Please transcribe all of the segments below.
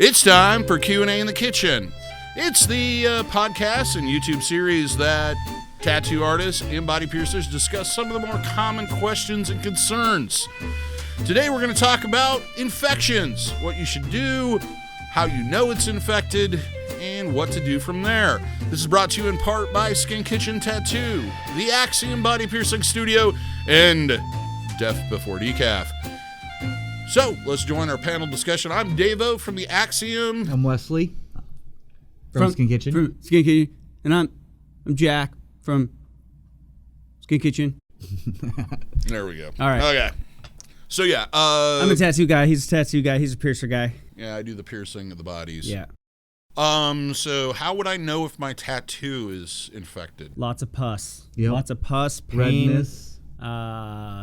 It's time for Q&A in the Kitchen. It's the podcast and YouTube series that tattoo artists and body piercers discuss some of the more common questions and concerns. Today we're going to talk about infections, what you should do, how you know it's infected, and what to do from there. This is brought to you in part by Skin Kitchen Tattoo, the Axiom Body Piercing Studio, and Deaf Before Decaf. So, let's join our panel discussion. I'm DaVo from the Axiom. I'm Westley from Skin Kitchen. From Skin Kitchen. And I'm Jack from Skin Kitchen. There we go. All right. Okay. So, yeah. I'm a tattoo guy. He's a tattoo guy. He's a piercer guy. Yeah, I do the piercing of the bodies. Yeah. So how would I know if my tattoo is infected? Lots of pus. Yep. Lots of pus, pain. Redness.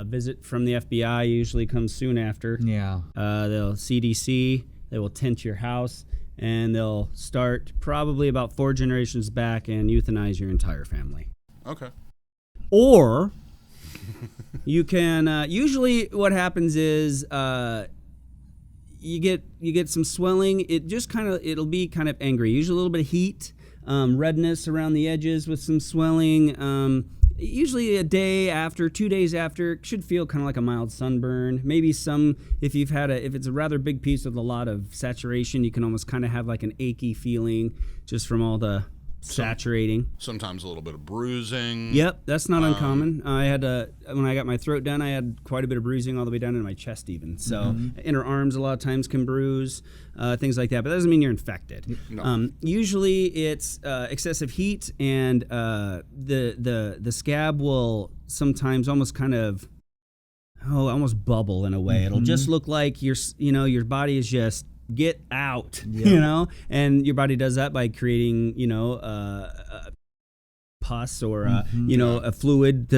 Visit from the FBI usually comes soon after. Yeah. They'll CDC. They will tent your house, and they'll start probably about 4 generations back and euthanize your entire family. Okay. Or you can. Usually, what happens is you get some swelling. It'll be kind of angry. Usually a little bit of heat, redness around the edges with some swelling. Usually a day after, 2 days after, it should feel kind of like a mild sunburn. Maybe if it's a rather big piece with a lot of saturation, you can almost kind of have like an achy feeling just from all the saturating. Sometimes a little bit of bruising. Yep, that's not uncommon. When I got my throat done, I had quite a bit of bruising all the way down into my chest even. So inner arms a lot of times can bruise, things like that. But that doesn't mean you're infected. No. Usually it's excessive heat, and the scab will sometimes almost kind of almost bubble in a way. It'll just look like your body is just get out, and your body does that by creating, pus or, a fluid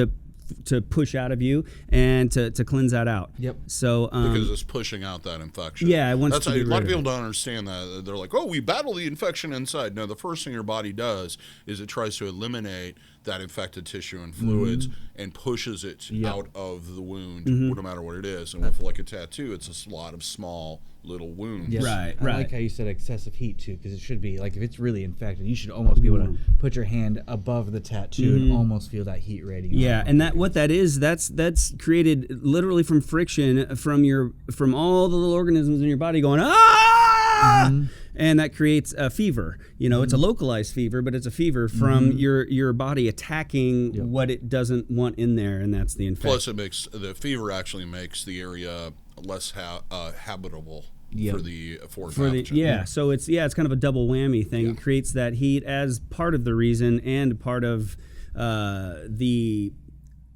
to push out of you and to cleanse that out. Yep. So because it's pushing out that infection. Yeah, it wants That's to how, be a lot of rid people of don't understand that. They're like, oh, we battle the infection inside. No, the first thing your body does is it tries to eliminate that infected tissue and fluids and pushes it out of the wound, no matter what it is. And with like a tattoo, it's a lot of small little wounds. Yes. Right. I like how you said excessive heat too, because it should be like if it's really infected, you should almost be able to put your hand above the tattoo and almost feel that heat radiating. Yeah, and what that is, that's created literally from friction from all the little organisms in your body going and that creates a fever. It's a localized fever, but it's a fever from your body attacking what it doesn't want in there, and that's the infection. Plus, the fever actually makes the area less habitable for the pathogen. So it's kind of a double whammy thing. It creates that heat as part of the reason and part of the.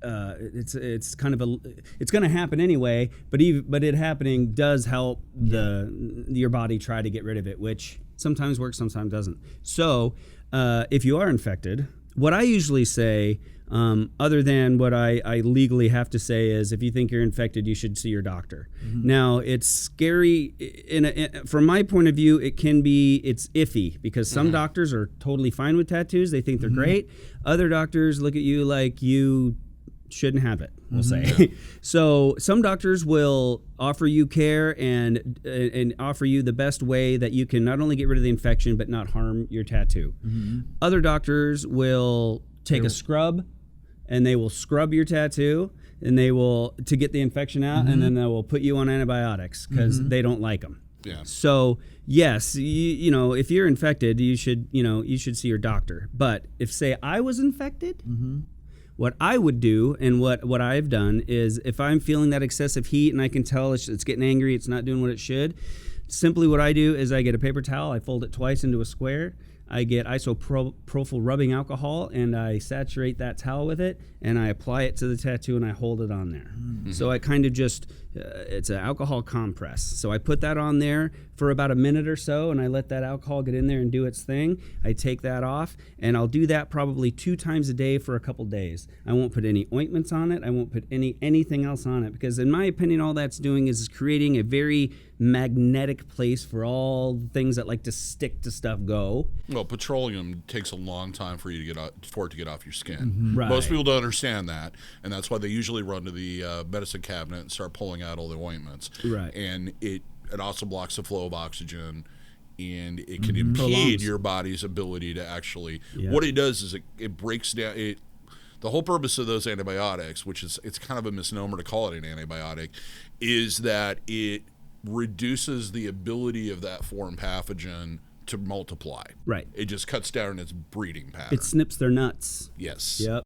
It's kind of it's going to happen anyway, but it happening does help your body try to get rid of it, which sometimes works, sometimes doesn't. So if you are infected, what I usually say, other than what I legally have to say, is if you think you're infected, you should see your doctor. Now, it's scary. From my point of view, it's iffy because some doctors are totally fine with tattoos. They think they're great. Other doctors look at you like you shouldn't have it, we'll say. So some doctors will offer you care and offer you the best way that you can not only get rid of the infection but not harm your tattoo. Other doctors will take a scrub and they will scrub your tattoo and they will to get the infection out, and then they will put you on antibiotics because they don't like them. Yeah. So yes, if you're infected, you should see your doctor. But if say I was infected, what I would do and what I've done is if I'm feeling that excessive heat and I can tell it's getting angry, it's not doing what it should, simply what I do is I get a paper towel, I fold it twice into a square, I get isopropyl rubbing alcohol and I saturate that towel with it and I apply it to the tattoo and I hold it on there. So I kind of just, it's an alcohol compress. So I put that on there for about a minute or so and I let that alcohol get in there and do its thing. I take that off and I'll do that probably 2 times a day for a couple days. I won't put any ointments on it. I won't put anything else on it because in my opinion, all that's doing is creating a very magnetic place for all things that like to stick to stuff go. Well, petroleum takes a long time for it to get off your skin. Mm-hmm. Right. Most people don't understand that, and that's why they usually run to the medicine cabinet and start pulling out all the ointments. Right. And it also blocks the flow of oxygen and it can impede your body's ability to actually. What it does is it breaks down it. The whole purpose of those antibiotics, which is it's kind of a misnomer to call it an antibiotic, is that it reduces the ability of that foreign pathogen to multiply. Right. It just cuts down its breeding pattern. It snips their nuts. Yes. Yep.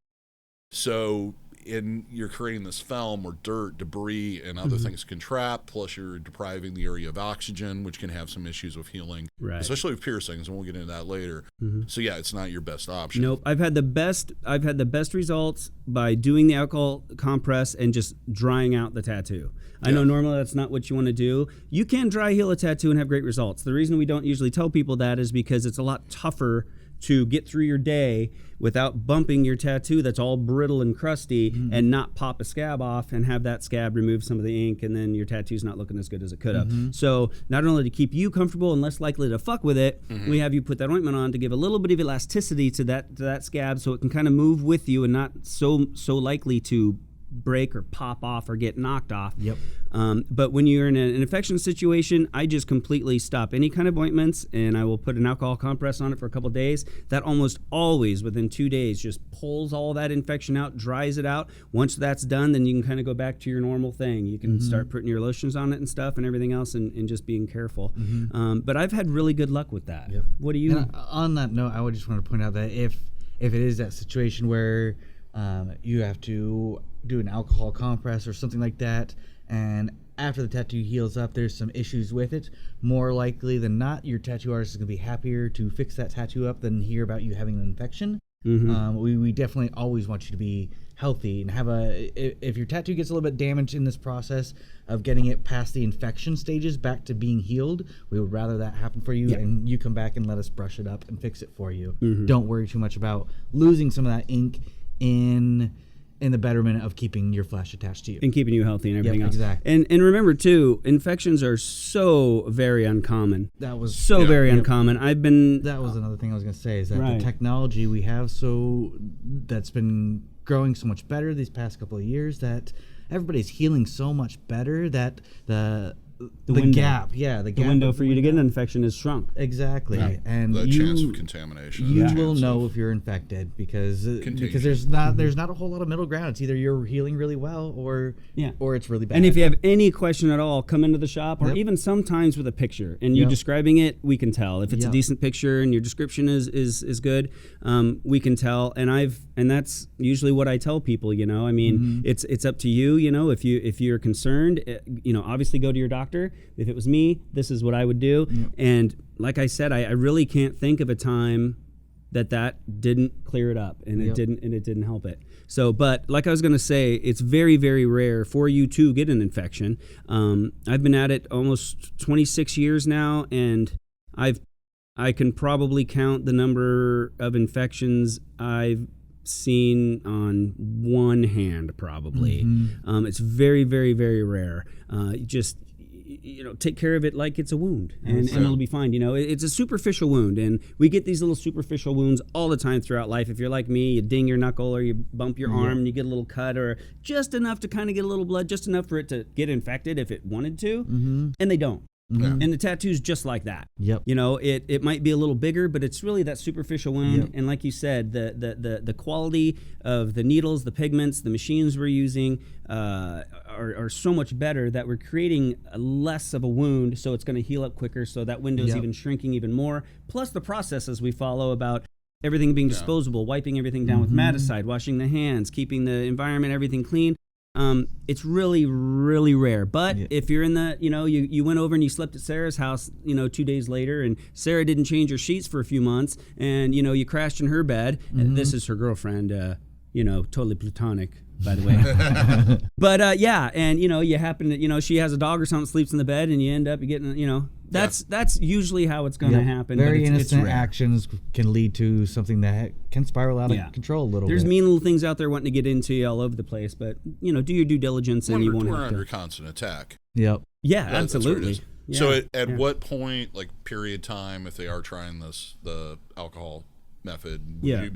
So you're creating this film where dirt, debris, and other things can trap, plus you're depriving the area of oxygen, which can have some issues with healing, especially with piercings, and we'll get into that later. So yeah, it's not your best option. Nope. I've had the best results by doing the alcohol compress and just drying out the tattoo. I know normally that's not what you want to do. You can dry heal a tattoo and have great results. The reason we don't usually tell people that is because it's a lot tougher to get through your day without bumping your tattoo that's all brittle and crusty and not pop a scab off and have that scab remove some of the ink, and then your tattoo's not looking as good as it could have. So not only to keep you comfortable and less likely to fuck with it, we have you put that ointment on to give a little bit of elasticity to that scab so it can kind of move with you and not so likely to break or pop off or get knocked off. But when you're in an infection situation, I just completely stop any kind of ointments, and I will put an alcohol compress on it for a couple days. That almost always within 2 days just pulls all that infection out, dries it out. Once that's done, then you can kind of go back to your normal thing. You can start putting your lotions on it and stuff and everything else, and just being careful. But I've had really good luck with that. What do you? And on that note, I would just want to point out that if it is that situation where you have to do an alcohol compress or something like that, and after the tattoo heals up there's some issues with it, more likely than not your tattoo artist is going to be happier to fix that tattoo up than hear about you having an infection. We definitely always want you to be healthy and have if your tattoo gets a little bit damaged in this process of getting it past the infection stages back to being healed, we would rather that happen for you and you come back and let us brush it up and fix it for you. Don't worry too much about losing some of that ink in the betterment of keeping your flesh attached to you and keeping you healthy and everything else. Exactly. And remember too, infections are so very uncommon. That was very uncommon. That was another thing I was going to say, is that the technology we have that's been growing so much better these past couple of years, that everybody's healing so much better that the window for you to get an infection is shrunk. Exactly. And the chance of contamination. You will know if you're infected because there's not a whole lot of middle ground. It's either you're healing really well or it's really bad. And if you have any question at all, come into the shop, or even sometimes with a picture and you describing it, we can tell. If it's a decent picture and your description is good, we can tell. And that's usually what I tell people, I mean, it's up to you, if you're concerned, obviously go to your doctor. If it was me, this is what I would do. And like I said, I really can't think of a time that didn't clear it up and it didn't help it. So, but like I was going to say, it's very, very rare for you to get an infection. I've been at it almost 26 years now, and I can probably count the number of infections I've seen on one hand, probably. It's very, very, very rare. Just take care of it like it's a wound, and it'll be fine. It's a superficial wound, and we get these little superficial wounds all the time throughout life. If you're like me, you ding your knuckle or you bump your arm and you get a little cut, or just enough to kind of get a little blood, just enough for it to get infected if it wanted to, and they don't. And the tattoo's just like that. It might be a little bigger, but it's really that superficial wound. And like you said, the quality of the needles, the pigments, the machines we're using are so much better that we're creating less of a wound, so it's going to heal up quicker, so that window's even shrinking even more. Plus the processes we follow about everything being disposable, wiping everything down with Maticide, washing the hands, keeping the environment, everything clean. It's really, really rare. But if you're in the, you went over and you slept at Sarah's house, 2 days later, and Sarah didn't change her sheets for a few months, and, you crashed in her bed, and this is her girlfriend, totally platonic, by the way. But, and, you happen to, she has a dog or something, sleeps in the bed, and you end up getting, that's usually how it's going to happen. Very innocent actions can lead to something that can spiral out of control a little bit. There's mean little things out there wanting to get into you all over the place, but do your due diligence, and you won't have to. We're under constant attack. Yeah, absolutely. So at what point, like period time, if they are trying the alcohol method, would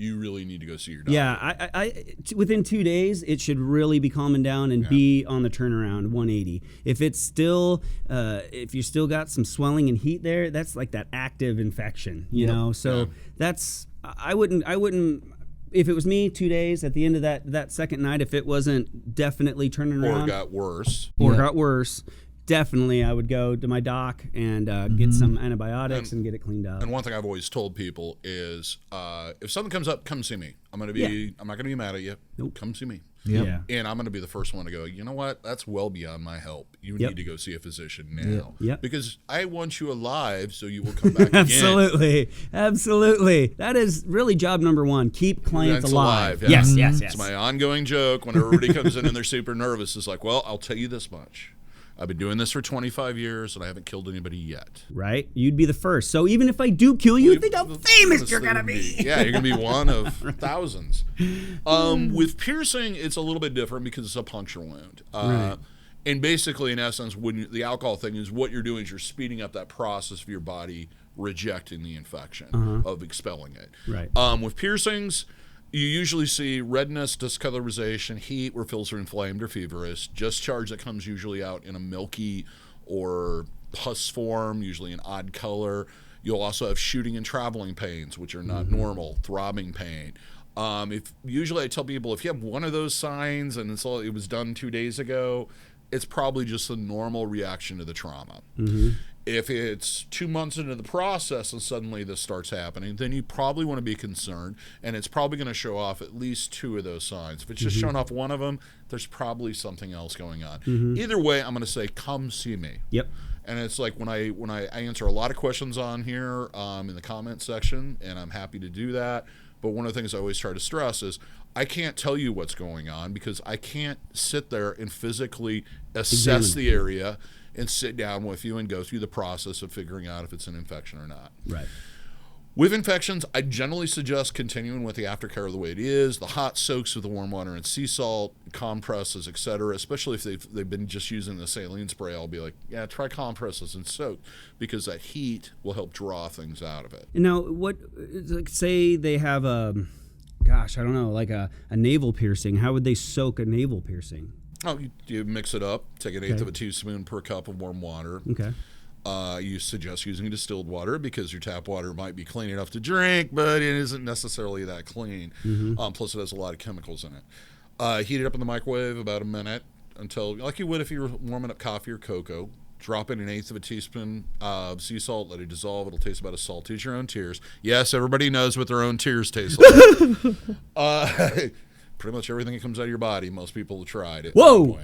you really need to go see your doctor. Yeah, within 2 days, it should really be calming down and be on the turnaround 180. If it's still, if you still got some swelling and heat there, that's like that active infection, you know. So that's I wouldn't. If it was me, 2 days at the end of that second night, if it wasn't definitely turning around or got worse, definitely I would go to my doc and get some antibiotics and get it cleaned up. And one thing I've always told people is, if something comes up, come see me. I'm not gonna be mad at you. Nope. Come see me. Yep. Yeah. And I'm going to be the first one to go, you know what? That's well beyond my help. You need to go see a physician now. Yep. Because I want you alive so you will come back Absolutely. again. Absolutely. That is really job number one. Keep clients alive. Yeah. Yes, yes, yes. It's my ongoing joke when everybody comes in and they're super nervous. It's like, well, I'll tell you this much. I've been doing this for 25 years and I haven't killed anybody yet. Right? You'd be the first. So even if I do kill you, think how famous you're going to be. Yeah, you're going to be one of thousands. With piercing, it's a little bit different because it's a puncture wound. Right. And basically, in essence, when the alcohol thing is what you're doing is you're speeding up that process of your body rejecting the infection, of expelling it. Right. With piercings, you usually see redness, discolorization, heat where fields are inflamed or feverish, discharge that comes usually out in a milky or pus form, usually an odd color. You'll also have shooting and traveling pains, which are not normal, throbbing pain. Usually I tell people if you have one of those signs and it was done 2 days ago, it's probably just a normal reaction to the trauma. If it's 2 months into the process and suddenly this starts happening, then you probably want to be concerned, and it's probably going to show off at least 2 of those signs. If it's just showing off one of them, there's probably something else going on. Either way, I'm going to say, come see me. Yep. And it's like when I answer a lot of questions on here in the comment section, and I'm happy to do that. But one of the things I always try to stress is I can't tell you what's going on because I can't sit there and physically assess the area and sit down with you and go through the process of figuring out if it's an infection or not. Right. With infections, I generally suggest continuing with the aftercare the way it is, the hot soaks with the warm water and sea salt, compresses, etc. Especially if they've been just using the saline spray, I'll be like, yeah, try compresses and soak because that heat will help draw things out of it. Now, say they have like a navel piercing. How would they soak a navel piercing? Oh, you mix it up, take an eighth of a teaspoon per cup of warm water. Okay. You suggest using distilled water because your tap water might be clean enough to drink, but it isn't necessarily that clean. Plus, it has a lot of chemicals in it. Heat it up in the microwave about a minute until, like you would if you were warming up coffee or cocoa. Drop in an eighth of a teaspoon of sea salt, let it dissolve. It'll taste about as salty as your own tears. Yes, everybody knows what their own tears taste like. Pretty much everything that comes out of your body, most people have tried it. Whoa!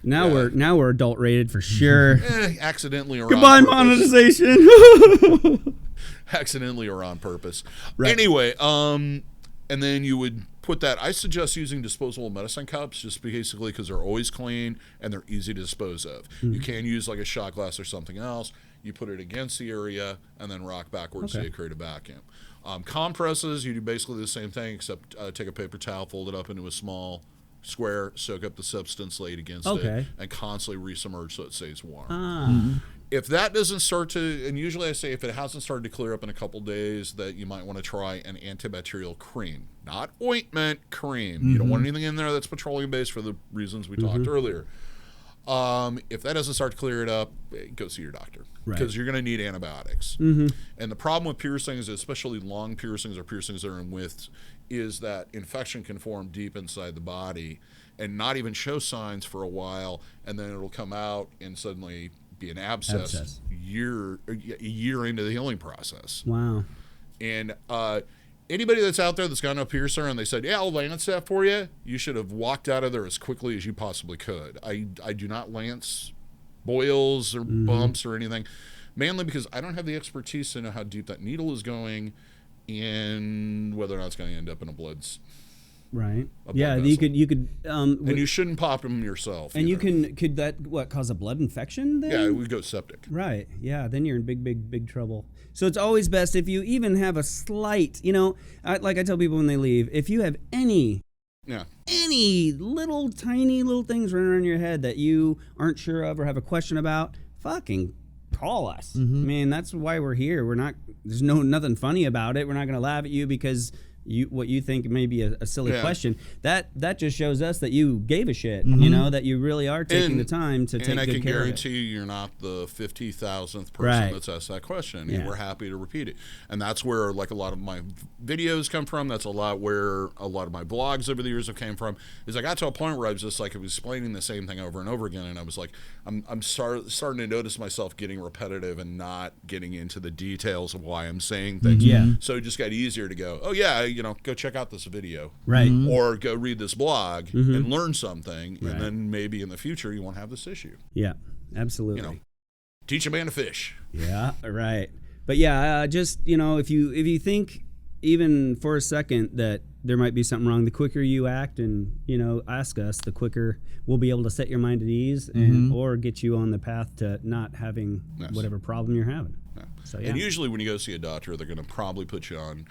Now we're adult rated for sure. Accidentally or Goodbye on purpose. monetization. Accidentally or on purpose. Right. Anyway, and then you would put that. I suggest using disposable medicine cups, just basically because they're always clean and they're easy to dispose of. You can use like a shot glass or something else. You put it against the area and then rock backwards so you create a vacuum. Compresses, you do basically the same thing, except take a paper towel, fold it up into a small square, soak up the substance laid against it, and constantly resubmerge so it stays warm. If that doesn't start to, and usually I say if it hasn't started to clear up in a couple days, that you might want to try an antibacterial cream. Not ointment, cream. You don't want anything in there that's petroleum-based for the reasons we talked earlier. If that doesn't start to clear it up, go see your doctor because you're going to need antibiotics. And the problem with piercings, especially long piercings or piercings that are in widths, is that infection can form deep inside the body and not even show signs for a while, and then it'll come out and suddenly be an abscess. A year into the healing process. Wow. And anybody that's out there that's got no piercer and they said, yeah, I'll lance that for you, you should have walked out of there as quickly as you possibly could. I do not lance boils or bumps or anything, mainly because I don't have the expertise to know how deep that needle is going and whether or not it's going to end up in a blood Right. Yeah, you could. And you shouldn't pop them yourself. And either. could that cause a blood infection then? Yeah, it would go septic. Right. Yeah. Then you're in big trouble. So it's always best if you even have a slight, like I tell people when they leave, if you have any tiny little things running around your head that you aren't sure of or have a question about, fucking call us. I mean, that's why we're here. There's nothing funny about it. We're not going to laugh at you because what you think may be a silly question. That just shows us that you gave a shit, that you really are taking the time to take good care of it. And I can guarantee you're not the 50,000th person that's asked that question. And we're happy to repeat it. And that's where like a lot of my videos come from. That's a lot where a lot of my blogs over the years have came from. Is I got to a point where I was just like, I was explaining the same thing over and over again. And I was like, I'm starting to notice myself getting repetitive and not getting into the details of why I'm saying things. So it just got easier to go, oh yeah, go check out this video, or go read this blog and learn something, and then maybe in the future you won't have this issue. Yeah, absolutely. Teach a man to fish. Yeah, right. But yeah, just if you think even for a second that there might be something wrong, the quicker you act and ask us, the quicker we'll be able to set your mind at ease and or get you on the path to not having whatever problem you're having. So and usually when you go see a doctor, they're going to probably put you on.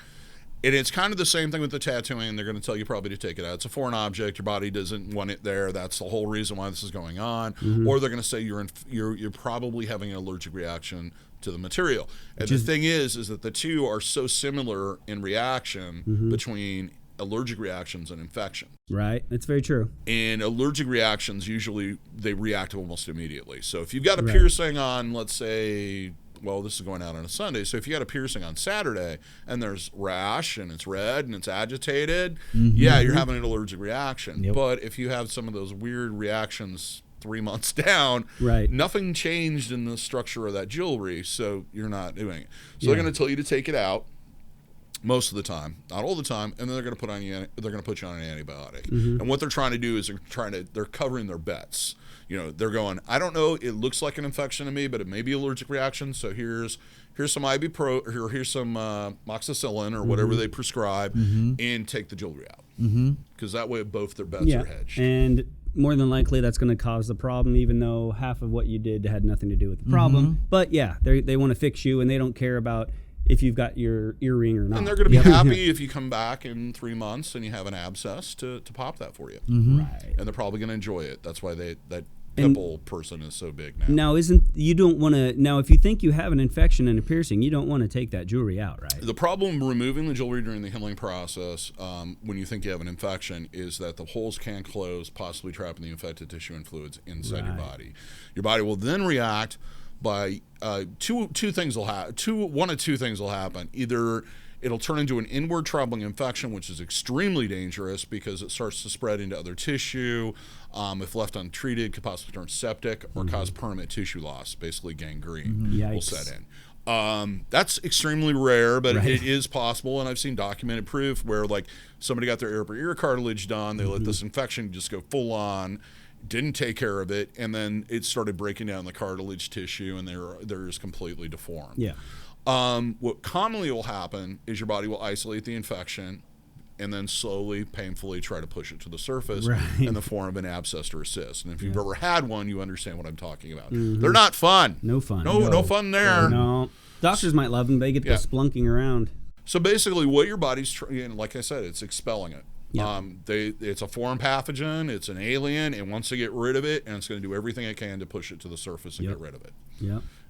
And it's kind of the same thing with the tattooing. They're going to tell you probably to take it out. It's a foreign object. Your body doesn't want it there. That's the whole reason why this is going on. Or they're going to say you're probably having an allergic reaction to the material. And the thing is that the two are so similar in reaction between allergic reactions and infection. Right. That's very true. And allergic reactions, usually they react almost immediately. So if you've got a piercing on, let's say, well, this is going out on a Sunday, so if you got a piercing on Saturday and there's rash and it's red and it's agitated, you're having an allergic reaction. But if you have some of those weird reactions 3 months down, nothing changed in the structure of that jewelry, so you're not doing it. So they're going to tell you to take it out most of the time, not all the time, and then they're going to put you on an antibiotic. And what they're trying to do is they're covering their bets. They're going, I don't know, it looks like an infection to me, but it may be allergic reaction, so here's some Ibupro, or here's some moxicillin or whatever they prescribe, and take the jewelry out. Because that way both their bets are hedged. And more than likely that's going to cause the problem, even though half of what you did had nothing to do with the problem. But yeah, they want to fix you, and they don't care about if you've got your earring or not. And they're going to be happy if you come back in 3 months and you have an abscess to pop that for you. Right. And they're probably going to enjoy it. That's why that pimple person is so big now. Now, you don't want to, now if you think you have an infection and a piercing, you don't want to take that jewelry out, right? The problem removing the jewelry during the healing process, when you think you have an infection, is that the holes can close, possibly trapping the infected tissue and fluids inside your body. Your body will then react by two things will happen. One of two things will happen. Either it'll turn into an inward traveling infection, which is extremely dangerous because it starts to spread into other tissue. If left untreated, could possibly turn septic or cause permanent tissue loss, basically gangrene will set in. That's extremely rare, but it is possible, and I've seen documented proof where like somebody got their ear cartilage done, they let this infection just go full on, didn't take care of it, and then it started breaking down the cartilage tissue, and they're just completely deformed. What commonly will happen is your body will isolate the infection and then slowly, painfully try to push it to the surface in the form of an abscess or a cyst. And if you've ever had one, you understand what I'm talking about. They're not fun. No fun. No fun there. No. Doctors might love them. They get splunking around. So basically what your body's trying, like I said, it's expelling it. It's a foreign pathogen, it's an alien, and wants to get rid of it, and it's going to do everything it can to push it to the surface and get rid of it.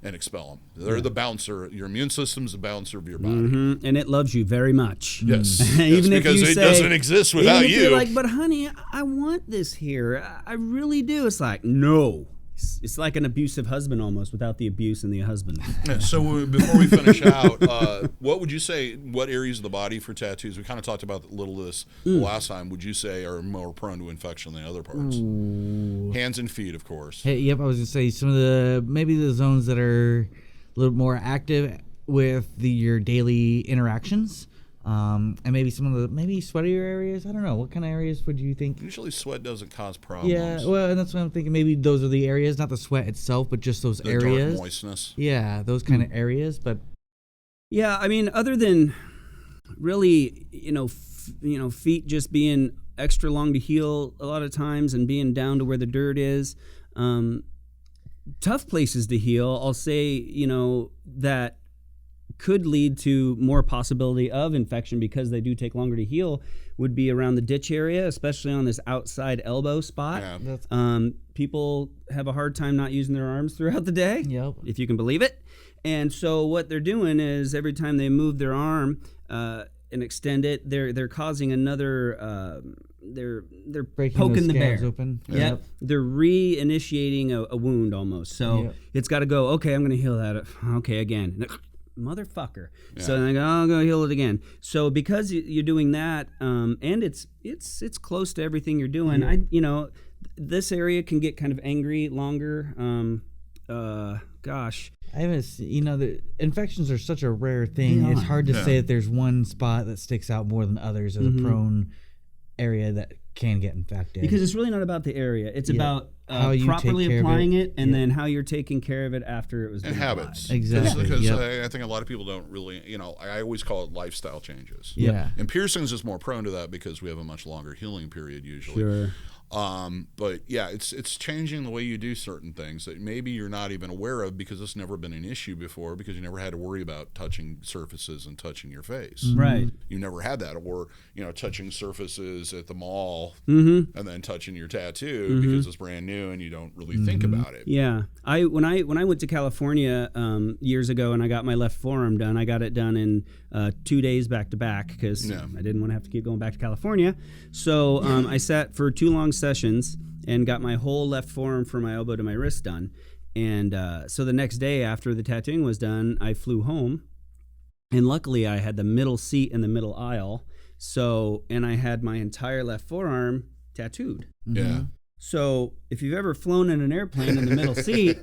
And expel them. They're the bouncer. Your immune system's the bouncer of your body. And it loves you very much. Yes. Even if because you it say, doesn't exist without you. You're like, but honey, I want this here. I really do. It's like, no. It's like an abusive husband almost, without the abuse and the husband. So before we finish out, what would you say, what areas of the body for tattoos, we kind of talked about a little of this last time, would you say are more prone to infection than other parts? Hands and feet, of course. Hey, I was going to say some of maybe the zones that are a little more active with your daily interactions. And maybe some of the sweatier areas. I don't know. What kind of areas would you think? Usually sweat doesn't cause problems. Yeah, well, and that's what I'm thinking. Maybe those are the areas, not the sweat itself, but just those areas. Dark moistness. Yeah, those kind of areas. But yeah, I mean, other than really, feet just being extra long to heal a lot of times and being down to where the dirt is, tough places to heal. I'll say, that could lead to more possibility of infection because they do take longer to heal would be around the ditch area, especially on this outside elbow spot. Yeah. people have a hard time not using their arms throughout the day, if you can believe it. And so what they're doing is every time they move their arm and extend it, they're causing another. They're Breaking poking the bear open. Yep. They're reinitiating a wound almost. So it's got to go. Okay, I'm going to heal that. Okay, again. Motherfucker. Yeah. So then I go, I'll go heal it again. So because you're doing that, and it's close to everything you're doing. This area can get kind of angry longer. Gosh. I haven't seen, the infections are such a rare thing. It's hard to say that there's one spot that sticks out more than others as a prone area that can get infected. Because it's really not about the area. It's about how you properly applying it and then how you're taking care of it after it was done. And habits. Exactly. Because I think a lot of people don't really, I always call it lifestyle changes. Yeah. And piercings is more prone to that because we have a much longer healing period usually. Sure. But yeah, it's changing the way you do certain things that maybe you're not even aware of because it's never been an issue before because you never had to worry about touching surfaces and touching your face. Right. You never had that, or touching surfaces at the mall and then touching your tattoo because it's brand new and you don't really think about it. Yeah. When I went to California years ago and I got my left forearm done, I got it done in 2 days back to back because I didn't want to have to keep going back to California. So I sat for 2 long sessions and got my whole left forearm from my elbow to my wrist done. And so the next day after the tattooing was done, I flew home. And luckily I had the middle seat in the middle aisle. And I had my entire left forearm tattooed. Yeah. So if you've ever flown in an airplane in the middle seat,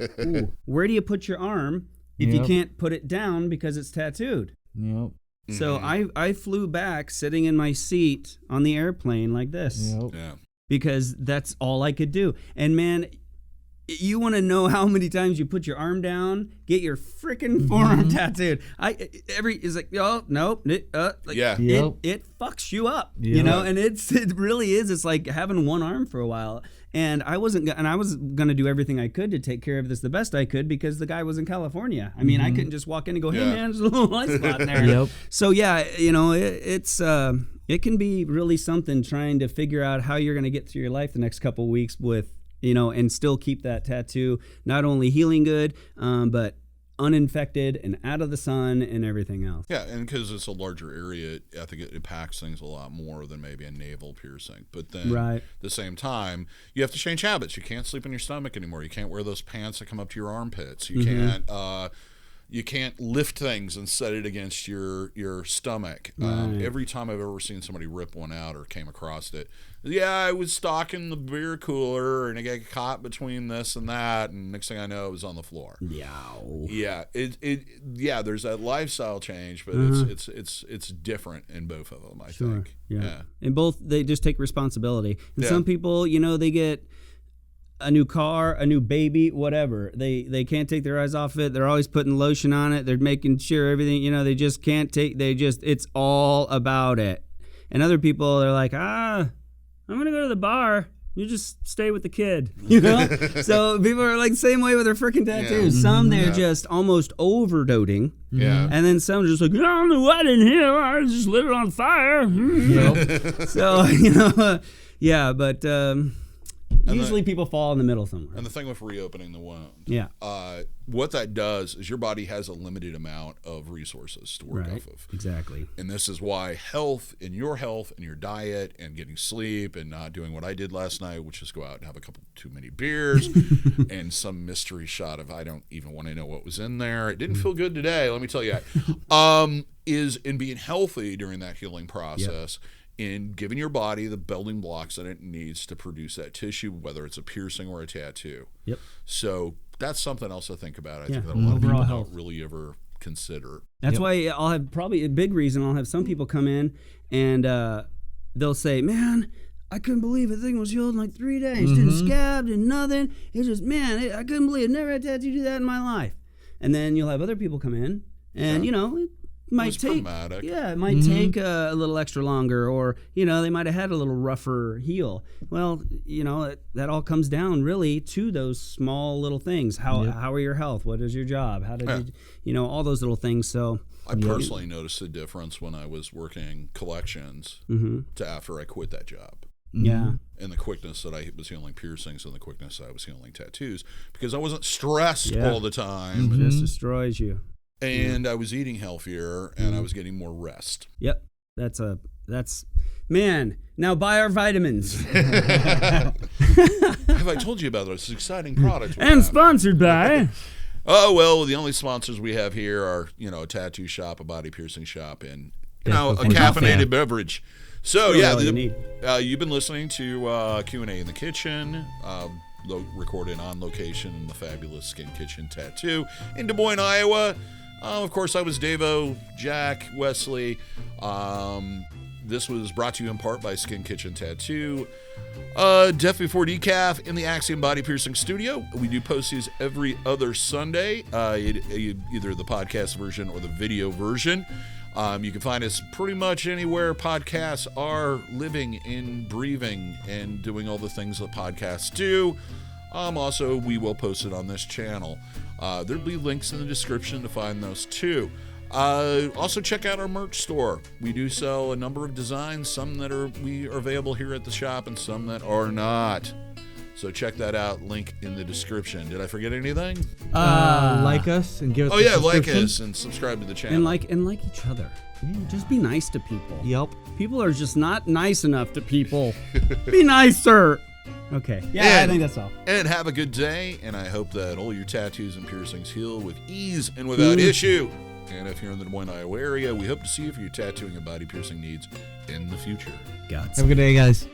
where do you put your arm if you can't put it down because it's tattooed? Yep. So I flew back sitting in my seat on the airplane like this. Yep. Yeah. Because that's all I could do. And man, you want to know how many times you put your arm down, get your freaking forearm tattooed. It's like, oh no, it fucks you up, and it really is. It's like having one arm for a while. And I was gonna do everything I could to take care of this the best I could because the guy was in California. I mean, I couldn't just walk in and go, hey man, there's a little light spot in there. Yep. So yeah, it can be really something trying to figure out how you're gonna get through your life the next couple of weeks with. And still keep that tattoo not only healing good, but uninfected and out of the sun and everything else. Yeah, and because it's a larger area, I think it impacts things a lot more than maybe a navel piercing. But then at the same time, you have to change habits. You can't sleep in your stomach anymore. You can't wear those pants that come up to your armpits. You can't... You can't lift things and set it against your stomach. Every time I've ever seen somebody rip one out or came across it, I was stocking the beer cooler and I got caught between this and that, and next thing I know, it was on the floor. Yeah, there's that lifestyle change, but it's different in both of them. I think. Yeah, and both they just take responsibility. And some people, they get a new car, a new baby, whatever. They can't take their eyes off it. They're always putting lotion on it. They're making sure everything, they just can't it's all about it. And other people are like, I'm going to go to the bar. You just stay with the kid, So people are like the same way with their freaking tattoos. Yeah. Some they're just almost overdoting. Yeah. And then some just like, I don't know what in here. I just lit it on fire. So, but... usually people fall in the middle somewhere. And the thing with reopening the wound, what that does is your body has a limited amount of resources to work off of. Exactly. And this is why health and your diet and getting sleep and not doing what I did last night, which is go out and have a couple too many beers and some mystery shot of I don't even want to know what was in there. It didn't feel good today, let me tell you. Is in being healthy during that healing process. Yep. In giving your body the building blocks that it needs to produce that tissue, whether it's a piercing or a tattoo. Yep. So that's something else to think about. I think that a lot of people don't really ever consider. That's why I'll have probably a big reason. I'll have some people come in and they'll say, man, I couldn't believe the thing was healed in like 3 days. Didn't scab, didn't nothing. It's just, I couldn't believe it. Never had a tattoo do that in my life. And then you'll have other people come in and, it might take a little extra longer, or they might have had a little rougher heel. Well, that all comes down really to those small little things. How are your health? What is your job? How did you all those little things. So I personally noticed a difference when I was working collections to after I quit that job. Yeah. And the quickness that I was healing piercings and the quickness I was healing tattoos, because I wasn't stressed all the time. It just destroys you. And I was eating healthier and I was getting more rest. Yep. That's man, now buy our vitamins. Have I told you about those exciting products? And sponsored by. Oh, well, the only sponsors we have here are, a tattoo shop, a body piercing shop, and, a caffeinated beverage. So, you've been listening to Q&A in the Kitchen, recorded on location in the fabulous Skin Kitchen Tattoo in Des Moines, Iowa. Of course, I was DaVo, Jack, Wesley. This was brought to you in part by Skin Kitchen Tattoo. Death Before Decaf in the Axiom Body Piercing Studio. We do post these every other Sunday, either the podcast version or the video version. You can find us pretty much anywhere podcasts are living and breathing and doing all the things that podcasts do. Also, we will post it on this channel. There'll be links in the description to find those too. Also, check out our merch store. We do sell a number of designs, some that are available here at the shop and some that are not. So check that out. Link in the description. Did I forget anything? Like us and give us a like us and subscribe to the channel. And like each other. Yeah, just be nice to people. Yep. People are just not nice enough to people. Be nicer. Okay. Yeah, I think that's all. And have a good day. And I hope that all your tattoos and piercings heal with ease and without issue. And if you're in the Des Moines, Iowa area, we hope to see you for your tattooing and body piercing needs in the future. Godspeed. Have a good day, guys.